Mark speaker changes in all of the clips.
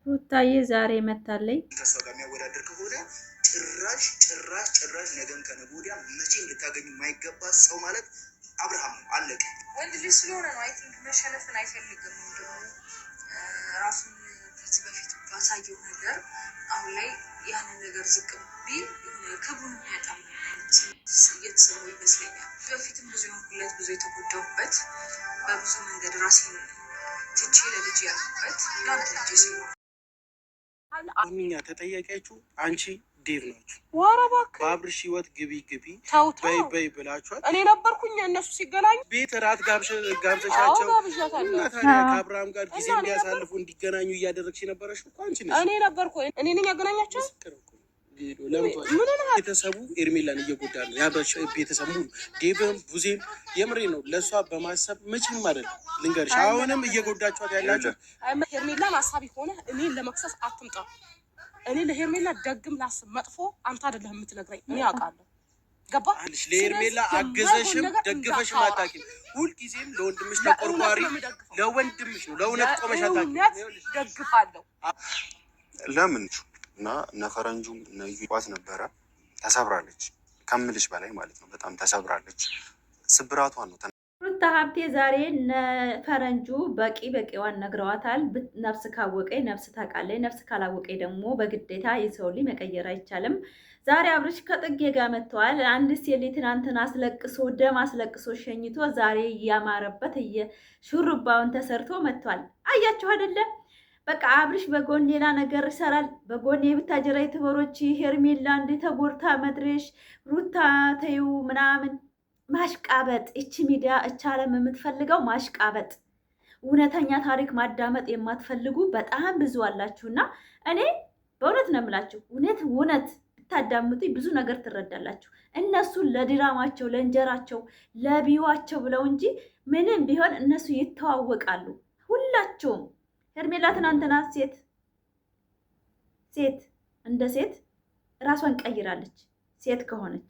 Speaker 1: ሩታዬ ዛሬ መታለኝ
Speaker 2: ከሷ ጋር የሚያወዳደር ከሆነ ጭራሽ ነገም ከነገ ወዲያ መቼም ልታገኙ የማይገባ ሰው ማለት አብርሃም ነው። አለቀ።
Speaker 3: ወንድ ልጅ ስለሆነ ነው። አይ ቲንክ መሸነፍን አይፈልግም። ደግሞ ራሱን ከዚህ በፊት ባሳየው ነገር አሁን ላይ ያንን ነገር ዝቅ ቢል ክብሩን የሚያጣ እየተሰማው ይመስለኛል። በፊትም ብዙ የሆንኩለት ብዙ የተጎዳሁበት በብዙ መንገድ ራሴን ትቼ ለልጅ ያልኩበት ለአንድ ልጅ ሲሆን
Speaker 4: ዋነኛ ተጠያቂያችሁ አንቺ ዴቭ ናችሁ።
Speaker 5: ዋረባክ
Speaker 4: በአብርሽ ህይወት ግቢ በይ ብላችኋል።
Speaker 5: እኔ ነበርኩኝ እነሱ ሲገናኙ
Speaker 4: ቤት እራት ጋብዘሻቸው እና ታዲያ ከአብርሃም ጋር ጊዜ እንዲያሳልፉ እንዲገናኙ እያደረግሽ የነበረሽ እኮ አንቺ ነሽ።
Speaker 5: እኔ ነበርኩ እኔ ነኝ ያገናኛቸው።
Speaker 4: ቤተሰቡ ኤርሜላን እየጎዳ ነው። ያበሽ ቤተሰብ ሙሉ ዴቭም ቡዜም የምሬ ነው። ለእሷ በማሰብ መቼም አይደል ልንገርሽ፣ አሁንም እየጎዳችኋት ያላችሁ
Speaker 5: ሄርሜላን ሀሳቢ ሆነ እኔን ለመክሰስ አትምጣ። እኔ ለሄርሜላ ደግም ላስብ መጥፎ አንተ አይደለህ የምትነግረኝ፣ እኔ አውቃለሁ። ገባ
Speaker 4: አለሽ ለሄርሜላ አገዘሽም ደግፈሽም አታውቂም። ሁልጊዜም ለወንድምሽ ተቆርቋሪ ለወንድምሽ ነው ለእውነት ቆመሽ አታውቂም።
Speaker 5: ደግፋለሁ
Speaker 2: ለምን እና ነፈረንጁም ነይቋት ነበረ። ተሰብራለች ከምልሽ በላይ ማለት ነው። በጣም ተሰብራለች። ስብራቷን ነው
Speaker 1: ሩታ ሀብቴ ዛሬ ፈረንጁ በቂዋን ነግረዋታል። ነፍስ ካወቀኝ ነፍስ ታውቃለች፣ ነፍስ ካላወቀኝ ደግሞ በግዴታ የሰው ልጅ መቀየር አይቻልም። ዛሬ አብርሽ ከጥጌ ጋር መጥተዋል። አንድ ሴት ትናንትና አስለቅሶ ደም አስለቅሶ ሸኝቶ ዛሬ እያማረበት ሹሩባውን ተሰርቶ መጥቷል። አያችሁ አይደለም? በቃ አብርሽ በጎን ሌላ ነገር ይሰራል። በጎን የብታጀራ የተበሮች ሄርሜላ እንደ ተጎርታ መድረሽ ሩታ ተይው ምናምን ማሽቃበጥ። እቺ ሚዲያ እቻለም የምትፈልገው ማሽቃበጥ፣ እውነተኛ ታሪክ ማዳመጥ የማትፈልጉ በጣም ብዙ አላችሁና እኔ በእውነት ነው የምላችሁ። እውነት ብታዳምጡ ብዙ ነገር ትረዳላችሁ። እነሱ ለድራማቸው ለእንጀራቸው ለቢዋቸው ብለው እንጂ ምንም ቢሆን እነሱ ይተዋወቃሉ ሁላቸውም። ሄርሜላ ትናንትና ሴት እንደ ሴት ራሷን ቀይራለች። ሴት ከሆነች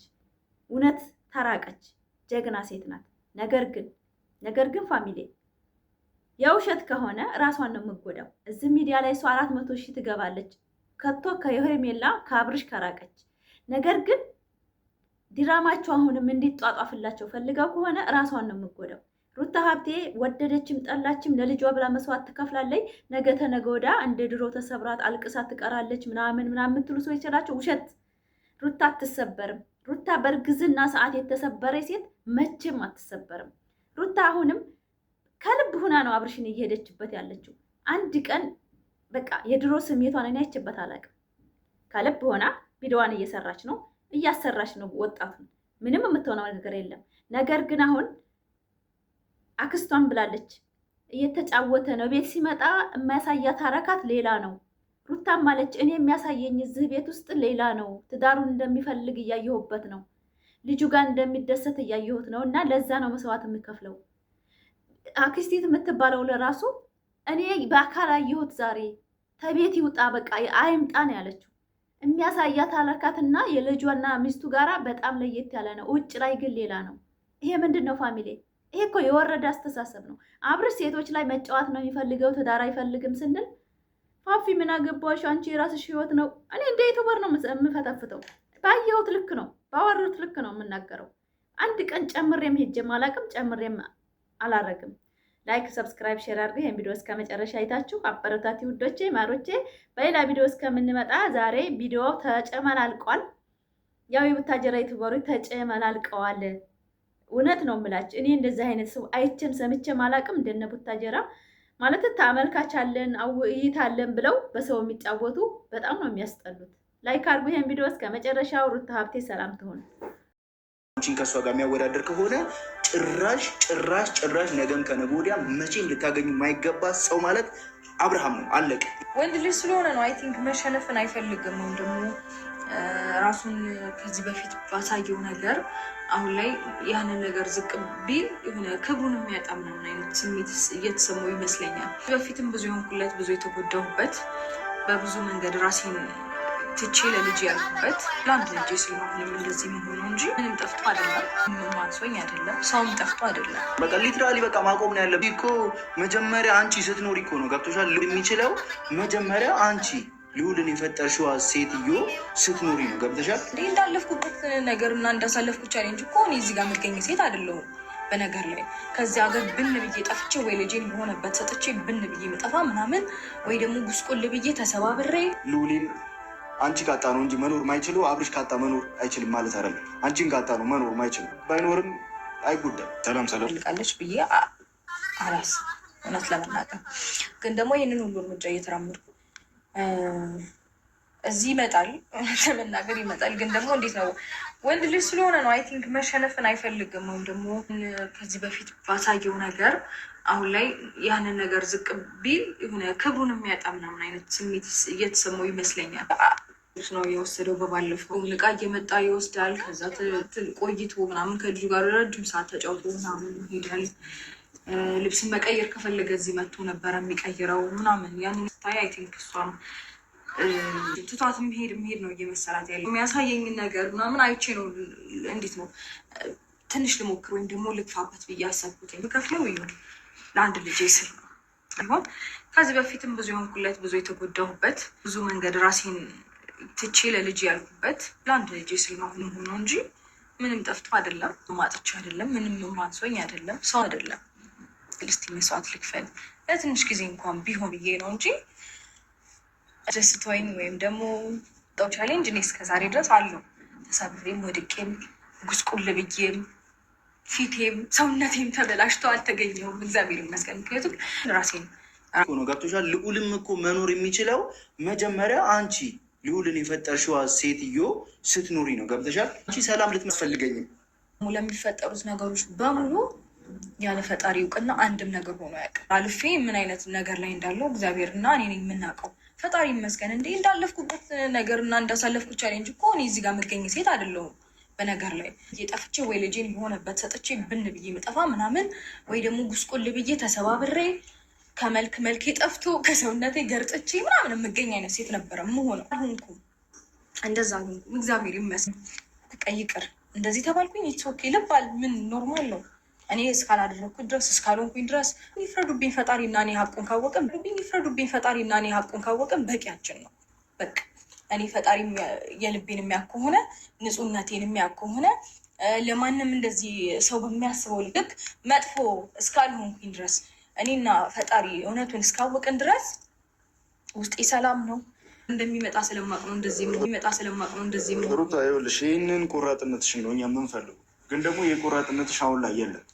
Speaker 1: እውነት ተራቀች፣ ጀግና ሴት ናት። ነገር ግን ፋሚሊ የውሸት ከሆነ ራሷን ነው የምትጎዳው። እዚህ ሚዲያ ላይ እሷ 400,000 ትገባለች ከቶ ከሄርሜላ ከአብርሽ ከራቀች። ነገር ግን ድራማቸው አሁንም እንዲጧጧፍላቸው ፈልገው ከሆነ ራሷን ነው የምትጎዳው። ሩታ ሀብቴ ወደደችም ጠላችም ለልጇ ብላ መስዋዕት ትከፍላለች። ነገ ተነገ ወዲያ እንደ ድሮ ተሰብራት አልቅሳ ትቀራለች ምናምን የምትሉ ሰዎች ይችላችሁ። ውሸት። ሩታ አትሰበርም። ሩታ በእርግዝና ሰዓት የተሰበረ ሴት መቼም አትሰበርም። ሩታ አሁንም ከልብ ሁና ነው አብርሽን እየሄደችበት ያለችው። አንድ ቀን በቃ የድሮ ስሜቷን እኔ አይቼበት አላውቅም። ከልብ ሆና ቪዲዮዋን እየሰራች ነው፣ እያሰራች ነው ወጣቱን። ምንም የምትሆነው ነገር የለም። ነገር ግን አሁን አክስቷን ብላለች እየተጫወተ ነው። ቤት ሲመጣ የሚያሳያት አረካት ሌላ ነው። ሩታም አለች እኔ የሚያሳየኝ እዚህ ቤት ውስጥ ሌላ ነው። ትዳሩን እንደሚፈልግ እያየሁበት ነው። ልጁ ጋር እንደሚደሰት እያየሁት ነው። እና ለዛ ነው መስዋዕት የምከፍለው። አክስቲት የምትባለው ለራሱ እኔ በአካል አየሁት ዛሬ ተቤት ይውጣ በቃ አይምጣ ነው ያለችው። የሚያሳያት አረካትና የልጇና ሚስቱ ጋራ በጣም ለየት ያለ ነው። ውጭ ላይ ግን ሌላ ነው። ይሄ ምንድን ነው ፋሚሊ? ይሄ እኮ የወረደ አስተሳሰብ ነው። አብርሽ ሴቶች ላይ መጫወት ነው የሚፈልገው፣ ትዳር አይፈልግም ስንል ፋፊ ምን አገባሽ አንቺ የራስሽ ህይወት ነው። እኔ እንደ ዩቱበር ነው የምፈተፍተው። ባየሁት ልክ ነው ባወሩት ልክ ነው የምናገረው። አንድ ቀን ጨምሬም ሄጄም አላቅም ጨምሬም አላረግም። ላይክ፣ ሰብስክራይብ፣ ሼር አድርገው ይሄን ቪዲዮ እስከ መጨረሻ አይታችሁ አበረታቲ ውዶቼ ማሮቼ። በሌላ ቪዲዮ እስከምንመጣ ዛሬ ቪዲዮ ተጨመላልቋል። ያው የቡታጀራ ዩቱበሮች ተጨመላልቀዋል። እውነት ነው የምላችሁ። እኔ እንደዚህ አይነት ሰው አይቼም ሰምቼም አላቅም። እንደነ ቡታጀራ ማለት ተመልካች አለን እይታ አለን ብለው በሰው የሚጫወቱ በጣም ነው የሚያስጠሉት። ላይክ አድርጉ ይሄን ቪዲዮ እስከ መጨረሻው። ሩታ ሀብቴ ሰላም ትሆን።
Speaker 2: አንቺን ከሷ ጋር የሚያወዳደር ከሆነ ጭራሽ ነገም ከነገ ወዲያ መቼም ልታገኙ የማይገባ ሰው ማለት አብርሃም ነው። አለቀ።
Speaker 3: ወንድ ልጅ ስለሆነ ነው። አይ ቲንክ መሸነፍን አይፈልግም። ወይም ደግሞ ራሱን ከዚህ በፊት ባሳየው ነገር አሁን ላይ ያንን ነገር ዝቅ ቢል የሆነ ክብሩን የሚያጣ ምናምን አይነት ስሜት እየተሰማው ይመስለኛል። በፊትም ብዙ የሆንኩለት ብዙ የተጎዳሁበት በብዙ መንገድ ራሴን ትቼ ለልጅ ያልኩበት ለአንድ ልጅ ስለሆነ እንደዚህ የሚሆነው እንጂ ምንም ጠፍቶ አይደለም። ማንሶኝ አይደለም። ሰውም ጠፍቶ አይደለም።
Speaker 6: በቃ ሊትራሊ በቃ ማቆም ነው ያለብህ እኮ። መጀመሪያ አንቺ ስትኖሪ እኮ ነው ገብቶሻል። የሚችለው መጀመሪያ አንቺ ልዑልን የፈጠርሽዋ ሴትዮ ስትኖሪ ነው ገብቶሻል።
Speaker 3: እንዴ እንዳለፍኩበት ነገር እና እንዳሳለፍኩ ቻሌንጅ እኮ እኔ እዚህ ጋር የምገኝ ሴት አይደለሁም። በነገር ላይ ከዚህ ሀገር ብን ብዬ ጠፍቼ ወይ ልጄን የሆነበት ሰጥቼ ብን ብዬ መጠፋ ምናምን ወይ ደግሞ ጉስቁል ብዬ ተሰባብሬ
Speaker 6: ልዑልን አንቺ ካጣ ነው እንጂ መኖር ማይችለው አብርሽ ካጣ መኖር አይችልም ማለት አይደለም። አንቺን ካጣ ነው መኖር ማይችለው። ባይኖርም አይጎዳም። ሰላም
Speaker 3: ልቃለች ብዬ አላስብም። እውነት ለመናገር ግን ደግሞ ይህንን ሁሉ እርምጃ እየተራመድኩ እዚህ ይመጣል። ለመናገር ይመጣል። ግን ደግሞ እንዴት ነው ወንድ ልጅ ስለሆነ ነው። አይ ቲንክ መሸነፍን አይፈልግም። ወይም ደግሞ ከዚህ በፊት ባሳየው ነገር አሁን ላይ ያንን ነገር ዝቅ ቢል የሆነ ክብሩን የሚያጣ ምናምን አይነት ስሜት እየተሰማው ይመስለኛል። ነው የወሰደው። በባለፈው እቃ እየመጣ ይወስዳል። ከዛ ቆይቶ ምናምን ከልጁ ጋር ረጅም ሰዓት ተጫውቶ ምናምን ይሄዳል። ልብስን መቀየር ከፈለገ እዚህ መጥቶ ነበረ የሚቀይረው ምናምን። ያንን ስታይ አይ ቲንክ እሷም ትቷት መሄድ ነው እየመሰላት ያለ። የሚያሳየኝን ነገር ምናምን አይቼ ነው እንዴት ነው ትንሽ ልሞክር ወይም ደግሞ ልግፋበት ብዬ አሰብኩት። ከፍለው ይሁን ለአንድ ልጅ ስል ነው ይሆን። ከዚህ በፊትም ብዙ የሆንኩለት ብዙ የተጎዳሁበት ብዙ መንገድ ራሴን ትቼ ለልጅ ያልኩበት ለአንድ ልጅ ስል ነው ሆኖ እንጂ ምንም ጠፍቶ አይደለም። ማጥቼ አይደለም። ምንም ማንሶኝ አይደለም። ሰው አይደለም። እስቲ መስዋዕት ልክፈል ለትንሽ ጊዜ እንኳን ቢሆን ብዬ ነው እንጂ ደስቶኝ ወይም ደግሞ ጠው ቻሌንጅ እኔ እስከዛሬ ድረስ አለው። ተሰብሬም ወድቄም ጉስቁል ብዬም ፊቴም ሰውነቴም ተበላሽቶ አልተገኘውም። እግዚአብሔር ይመስገን። ምክንያቱም ራሴን
Speaker 6: ነው ገብቶሻል። ልዑልም እኮ መኖር የሚችለው መጀመሪያ አንቺ ልዑልን የፈጠርሽዋ ሴትዮ ስትኖሪ ነው ገብቶሻል። አንቺ ሰላም ልትመስፈልገኝም
Speaker 3: ለሚፈጠሩት ነገሮች በሙሉ ያለ ፈጣሪ እውቅና አንድም ነገር ሆኖ ያውቅም። አልፌ ምን አይነት ነገር ላይ እንዳለው እግዚአብሔርና እኔ ነኝ የምናውቀው። ፈጣሪ ይመስገን። እንዴ እንዳለፍኩበት ነገር እና እንዳሳለፍኩ ቻሌንጅ እኮ እኔ እዚህ ጋር የምገኝ ሴት አይደለሁም። በነገር ላይ እየጠፍቼ ወይ ልጄን የሆነበት ሰጥቼ ብን ብዬ መጠፋ ምናምን ወይ ደግሞ ጉስቁል ብዬ ተሰባብሬ ከመልክ መልክ ጠፍቶ ከሰውነቴ ገርጥቼ ምናምን የምገኝ አይነት ሴት ነበረ የምሆነው። አልሆንኩም፣ እንደዛ አልሆንኩም። እግዚአብሔር ይመስገን። ተቀይቅር እንደዚህ ተባልኩኝ። ኢትስ ኦኬ ልባል ምን ኖርማል ነው። እኔ እስካላደረግኩት ድረስ እስካልሆንኩኝ ድረስ ይፍረዱብኝ ፈጣሪና እኔ ሀቁን ካወቅን ይፍረዱብኝ ፈጣሪና እኔ ሀቁን ካወቅን በቂያችን ነው። በቃ እኔ ፈጣሪ የልቤን የሚያውቅ ከሆነ ንጹህነቴን የሚያውቅ ከሆነ ለማንም እንደዚህ ሰው በሚያስበው ልክ መጥፎ እስካልሆንኩኝ ድረስ እኔና ፈጣሪ እውነቱን እስካወቅን ድረስ ውስጤ ሰላም ነው። እንደሚመጣ ስለማቅ ነው እንደዚህ የሚመጣ ስለማቅ ነው እንደዚህ ነው።
Speaker 2: ሩታ ይኸውልሽ ይህንን ቆራጥነትሽን ነው እኛ የምንፈልገው። ግን ደግሞ የቆራጥነትሽ አሁን ላይ የለም።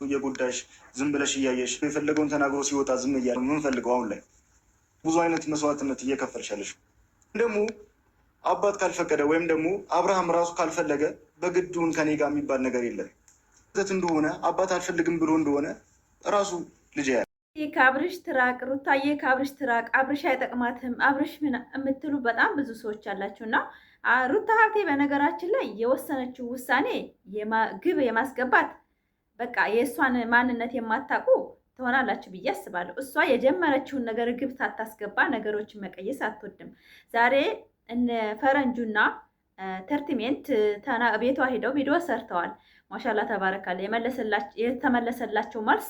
Speaker 2: የጉዳይሽ ዝም ብለሽ እያየሽ የፈለገውን ተናግሮ ሲወጣ ዝም እያለ የምንፈልገው አሁን ላይ ብዙ አይነት መስዋዕትነት እየከፈልሽ ያለሽ። ደግሞ አባት ካልፈቀደ ወይም ደግሞ አብርሃም ራሱ ካልፈለገ በግዱን ከኔ ጋር የሚባል ነገር የለም። ዘት እንደሆነ አባት አልፈልግም ብሎ እንደሆነ ራሱ ልጅ ያለ
Speaker 1: ከአብርሽ ትራቅ ሩታዬ፣ ከአብርሽ ትራቅ፣ አብርሽ አይጠቅማትም፣ አብርሽ ምን የምትሉ በጣም ብዙ ሰዎች አላችሁ እና ሩታ ሀብቴ በነገራችን ላይ የወሰነችው ውሳኔ ግብ የማስገባት በቃ የእሷን ማንነት የማታውቁ ትሆናላችሁ ብዬ አስባለሁ። እሷ የጀመረችውን ነገር ግብ ሳታስገባ ነገሮችን መቀየስ አትወድም። ዛሬ እነ ፈረንጁና ተርቲሜንት ቤቷ ሄደው ቪዲዮ ሰርተዋል። ማሻላ ተባረካለ። የተመለሰላቸው መልስ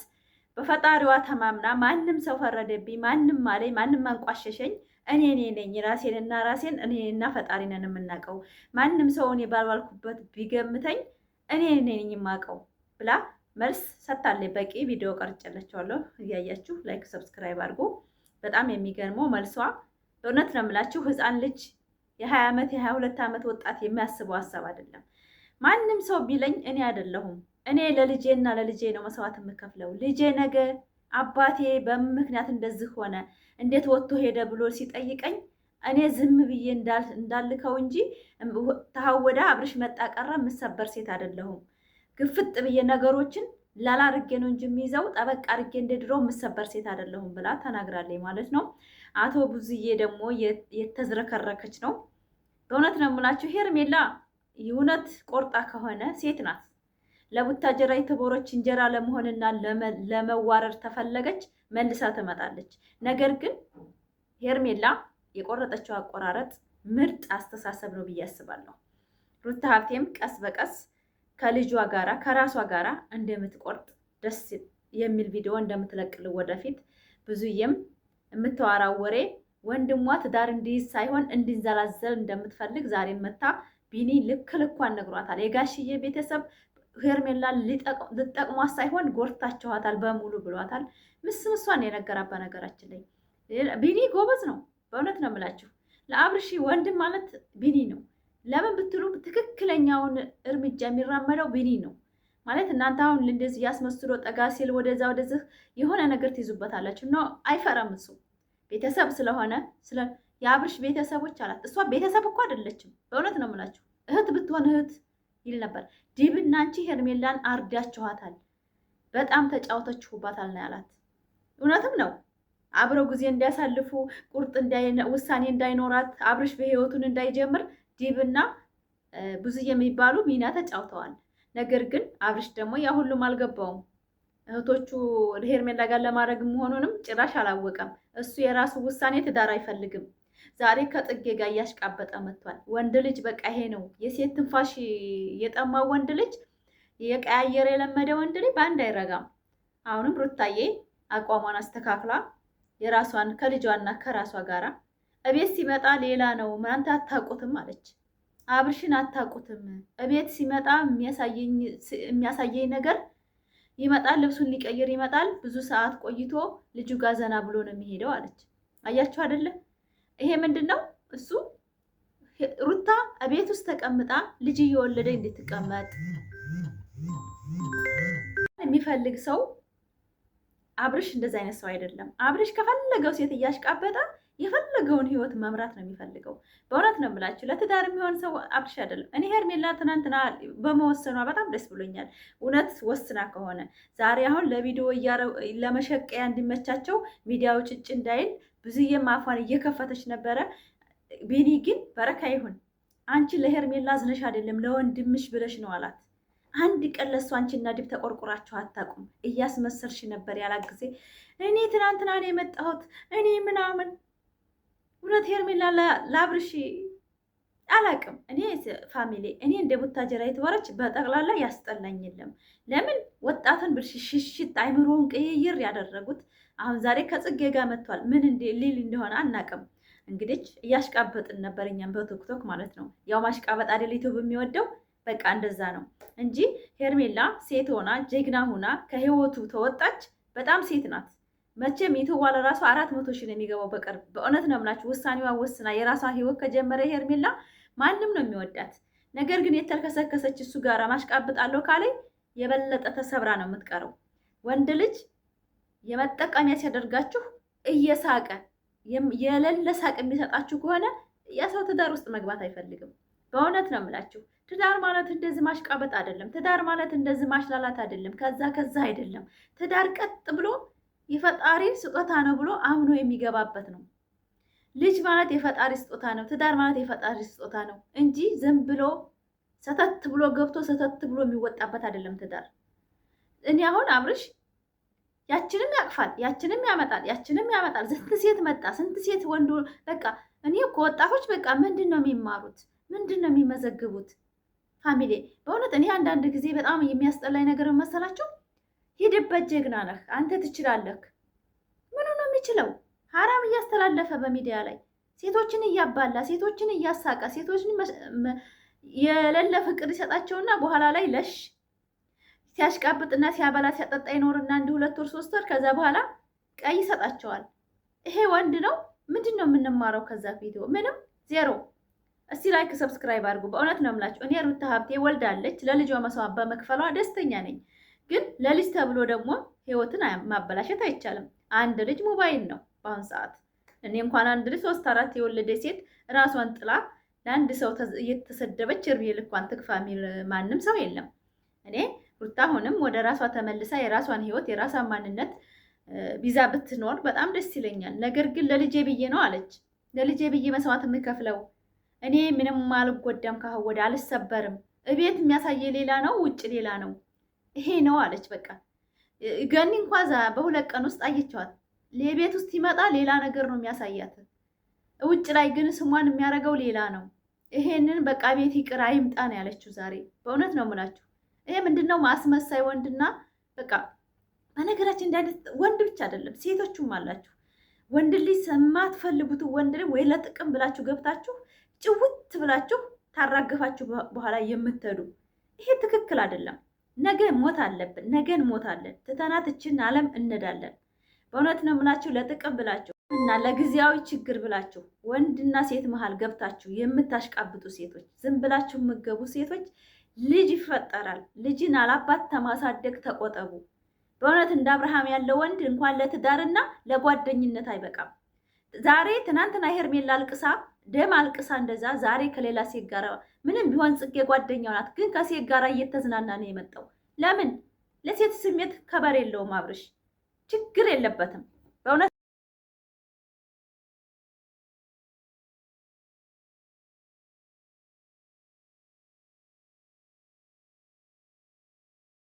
Speaker 1: በፈጣሪዋ ተማምና ማንም ሰው ፈረደብኝ፣ ማንም አለኝ፣ ማንም አንቋሸሸኝ፣ እኔ ነኝ ራሴንና ራሴን እኔና ፈጣሪ ነን የምናውቀው። ማንም ሰው እኔ ባልዋልኩበት ቢገምተኝ እኔ ነኝ የማውቀው ብላ መልስ ሰጥታለች። በቂ ቪዲዮ ቀርጬላችኋለሁ፣ እያያችሁ ላይክ ሰብስክራይብ አድርጉ። በጣም የሚገርመው መልሷ በእውነት ነው የምላችሁ። ህፃን ልጅ የ20 ዓመት የ22 ዓመት ወጣት የሚያስበው ሀሳብ አይደለም። ማንም ሰው ቢለኝ እኔ አይደለሁም። እኔ ለልጄና ለልጄ ነው መስዋዕት የምከፍለው። ልጄ ነገ አባቴ በምን ምክንያት እንደዚህ ሆነ እንዴት ወጥቶ ሄደ ብሎ ሲጠይቀኝ እኔ ዝም ብዬ እንዳልከው እንጂ ተሐወዳ አብርሽ መጣ ቀረ የምሰበር ሴት አይደለሁም። ግፍጥ ብዬ ነገሮችን ላላርጌ ነው እንጂ የሚይዘው ጠበቅ አርጌ እንደድሮ የምሰበር ሴት አይደለሁም ብላ ተናግራለች ማለት ነው። አቶ ቡዝዬ ደግሞ የተዝረከረከች ነው። በእውነት ነው የምላችሁ። ሄርሜላ የእውነት ቆርጣ ከሆነ ሴት ናት። ለቡታጀራ የተቦሮች እንጀራ ለመሆንና ለመዋረድ ተፈለገች መልሳ ትመጣለች። ነገር ግን ሄርሜላ የቆረጠችው አቆራረጥ ምርጥ አስተሳሰብ ነው ብዬ አስባለሁ። ሩታ ሀብቴም ቀስ በቀስ ከልጇ ጋራ ከራሷ ጋራ እንደምትቆርጥ ደስ የሚል ቪዲዮ እንደምትለቅል ወደፊት ብዙዬም የምታወራው ወሬ ወንድሟ ትዳር እንዲይዝ ሳይሆን እንዲንዘላዘል እንደምትፈልግ ዛሬ መታ ቢኒ ልክ ልኳን ነግሯታል። የጋሽዬ ቤተሰብ ሄርሜላን ልጠቅሟት ሳይሆን ጎርታችኋታል በሙሉ ብሏታል። ምስምሷን የነገራት በነገራችን ላይ ቢኒ ጎበዝ ነው። በእውነት ነው የምላችሁ። ለአብርሺ ወንድም ማለት ቢኒ ነው። ለምን ብትሉ ትክክለኛውን እርምጃ የሚራመደው ቢኒ ነው ማለት። እናንተ አሁን እንደዚህ ያስመስሎ ጠጋ ሲል ወደዛ ወደዚህ የሆነ ነገር ትይዙበታላችሁ። ነው አይፈራም እሱ ቤተሰብ ስለሆነ የአብርሽ ቤተሰቦች አላት። እሷ ቤተሰብ እኮ አይደለችም። በእውነት ነው የምላችሁ። እህት ብትሆን እህት ይል ነበር። ዲብና አንቺ ሄርሜላን አርዳችኋታል፣ በጣም ተጫውተችሁባታል ነው ያላት። እውነትም ነው። አብረው ጊዜ እንዲያሳልፉ ቁርጥ ውሳኔ እንዳይኖራት አብርሽ በህይወቱን እንዳይጀምር ዲብና ብዙ የሚባሉ ሚና ተጫውተዋል። ነገር ግን አብርሽ ደግሞ ያ ሁሉም አልገባውም። እህቶቹ ሄርሜላ ጋር ለማድረግ መሆኑንም ጭራሽ አላወቀም። እሱ የራሱ ውሳኔ ትዳር አይፈልግም። ዛሬ ከጥጌ ጋር እያሽቃበጠ መጥቷል። ወንድ ልጅ በቃ ይሄ ነው። የሴት ትንፋሽ የጠማው ወንድ ልጅ፣ የቀያየረ የለመደ ወንድ ልጅ በአንድ አይረጋም። አሁንም ሩታዬ አቋሟን አስተካክላ የራሷን ከልጇና ከራሷ ጋራ እቤት ሲመጣ ሌላ ነው። እናንተ አታውቁትም አለች። አብርሽን አታውቁትም። እቤት ሲመጣ የሚያሳየኝ ነገር ይመጣል፣ ልብሱን ሊቀይር ይመጣል። ብዙ ሰዓት ቆይቶ ልጁ ጋር ዘና ብሎ ነው የሚሄደው አለች። አያችሁ አይደለ? ይሄ ምንድን ነው? እሱ ሩታ እቤት ውስጥ ተቀምጣ ልጅ እየወለደ እንድትቀመጥ የሚፈልግ ሰው አብርሽ እንደዛ አይነት ሰው አይደለም። አብርሽ ከፈለገው ሴት እያሽቃበጠ የፈለገውን ህይወት መምራት ነው የሚፈልገው። በእውነት ነው የምላችሁ። ለትዳር የሚሆን ሰው አብርሽ አይደለም። እኔ ሄርሜላ ትናንትና በመወሰኗ በጣም ደስ ብሎኛል። እውነት ወስና ከሆነ ዛሬ አሁን ለቪዲዮ ለመሸቀያ እንዲመቻቸው ሚዲያው ጭጭ እንዳይል ብዙዬም አፏን እየከፈተች ነበረ። ቢኒ ግን በረካ ይሁን አንቺ ለሄርሜላ አዝነሽ አይደለም ለወንድምሽ ብለሽ ነው አላት። አንድ ቀን ለእሱ አንቺና ዲብ ተቆርቁራችሁ አታውቁም። እያስመሰልሽ ነበር ያላት ጊዜ እኔ ትናንትና ነው የመጣሁት እኔ ምናምን። እውነት ሄርሜላ ለአብርሽ አላውቅም። እኔ ፋሚሊ እኔ እንደ ቡታጀራ የተወረች በጠቅላላ ያስጠላኝ የለም። ለምን ወጣትን ብልሽሽት አይምሮውን ቅይይር ያደረጉት። አሁን ዛሬ ከጽጌ ጋር መጥቷል። ምን ሊል እንደሆነ አናውቅም። እንግዲህ እያሽቃበጥን ነበር እኛም በቲክቶክ ማለት ነው። ያው ማሽቃበጥ አይደል ዩቲዩብ የሚወደው። በቃ እንደዛ ነው እንጂ ሄርሜላ ሴት ሆና ጀግና ሆና ከህይወቱ ተወጣች። በጣም ሴት ናት። መቼም ዩቲዩብ ዋለ ራሱ 400 ሺህ ነው የሚገባው በቅርብ። በእውነት ነው የምላችሁ። ውሳኔዋ ወስና የራሷ ህይወት ከጀመረ ሄርሜላ ማንም ነው የሚወዳት። ነገር ግን የተልከሰከሰች እሱ ጋር ማሽቃበጣለሁ ካለኝ የበለጠ ተሰብራ ነው የምትቀረው። ወንድ ልጅ የመጠቀሚያ ሲያደርጋችሁ እየሳቀ የሌለ ሳቅ የሚሰጣችሁ ከሆነ የሰው ትዳር ውስጥ መግባት አይፈልግም። በእውነት ነው የምላችሁ። ትዳር ማለት እንደዚህ ማሽቃበጥ አይደለም። ትዳር ማለት እንደዚህ ማሽላላት አይደለም። ከዛ አይደለም። ትዳር ቀጥ ብሎ የፈጣሪ ስጦታ ነው ብሎ አምኖ የሚገባበት ነው። ልጅ ማለት የፈጣሪ ስጦታ ነው። ትዳር ማለት የፈጣሪ ስጦታ ነው እንጂ ዝም ብሎ ሰተት ብሎ ገብቶ ሰተት ብሎ የሚወጣበት አይደለም ትዳር። እኔ አሁን አብርሽ ያችንም ያቅፋል፣ ያችንም ያመጣል፣ ያችንም ያመጣል። ስንት ሴት መጣ፣ ስንት ሴት ወንዱ። በቃ እኔ እኮ ወጣቶች በቃ ምንድን ነው የሚማሩት? ምንድን ነው የሚመዘግቡት? ፋሚሊ በእውነት እኔ አንዳንድ ጊዜ በጣም የሚያስጠላኝ ነገር መሰላቸው። ሂድበት፣ ጀግና ነህ አንተ ትችላለህ። ምኑ ነው የሚችለው? ሀራም እያስተላለፈ በሚዲያ ላይ ሴቶችን እያባላ፣ ሴቶችን እያሳቀ፣ ሴቶችን የሌለ ፍቅር ይሰጣቸውና በኋላ ላይ ለሽ ሲያሽቃብጥና ሲያበላ ሲያጠጣ ይኖርና 1 2 ወር 3 ወር ከዛ በኋላ ቀይ ይሰጣቸዋል። ይሄ ወንድ ነው? ምንድን ነው የምንማረው ከዛ ቪዲዮ? ምንም ዜሮ። እስቲ ላይክ ሰብስክራይብ አድርጉ። በእውነት ነው የምላችሁ። እኔ ሩታ ሀብቴ ወልዳለች። ለልጇ መስዋዕት በመክፈሏ ደስተኛ ነኝ። ግን ለልጅ ተብሎ ደግሞ ህይወትን ማበላሸት አይቻልም። አንድ ልጅ ሞባይል ነው በአሁን ሰዓት። እኔ እንኳን አንድ ልጅ 3 4 የወለደ ሴት ራሷን ጥላ ለአንድ ሰው እየተሰደበች እርሜ ልኳን ትክፋ የሚል ማንም ሰው የለም። እኔ ሩታ አሁንም ወደ ራሷ ተመልሳ የራሷን ህይወት የራሷን ማንነት ቢዛ ብትኖር በጣም ደስ ይለኛል። ነገር ግን ለልጄ ብዬ ነው አለች። ለልጄ ብዬ መስዋዕት የምከፍለው እኔ ምንም አልጎዳም፣ ካሁን ወደ አልሰበርም። እቤት የሚያሳየ ሌላ ነው፣ ውጭ ሌላ ነው። ይሄ ነው አለች። በቃ ገኒ እንኳ በ2 ቀን ውስጥ አየችዋት። የቤት ውስጥ ይመጣ ሌላ ነገር ነው የሚያሳያት። ውጭ ላይ ግን ስሟን የሚያደርገው ሌላ ነው። ይሄንን በቃ ቤት ይቅር አይምጣ ነው ያለችው ዛሬ። በእውነት ነው የምላችሁ። ይሄ ምንድነው ማስመሳይ ወንድና በቃ በነገራችን እንደ አይነት ወንድ ብቻ አይደለም ሴቶቹም አላችሁ። ወንድ ልጅ የማትፈልጉት ወንድ ልጅ ወይ ለጥቅም ብላችሁ ገብታችሁ ጭውት ብላችሁ ታራገፋችሁ በኋላ የምትሄዱ ይሄ ትክክል አይደለም። ነገ ሞት አለብን፣ ነገ እንሞታለን። ትተናት እችን ዓለም እንዳለን። በእውነት ነው የምላችሁ። ለጥቅም ብላችሁ እና ለጊዜያዊ ችግር ብላችሁ ወንድና ሴት መሃል ገብታችሁ የምታሽቃብጡ ሴቶች፣ ዝም ብላችሁ የምገቡ ሴቶች ልጅ ይፈጠራል። ልጅን አላባት ተማሳደግ ተቆጠቡ። በእውነት እንደ አብርሃም ያለ ወንድ እንኳን ለትዳርና ለጓደኝነት አይበቃም። ዛሬ ትናንትና ሄርሜላ አልቅሳ ደም አልቅሳ እንደዛ ዛሬ ከሌላ ሴት ጋር ምንም ቢሆን ጽጌ ጓደኛው ናት፣ ግን ከሴት ጋር እየተዝናና ነው የመጣው። ለምን? ለሴት ስሜት ከበር የለውም። አብርሽ ችግር የለበትም።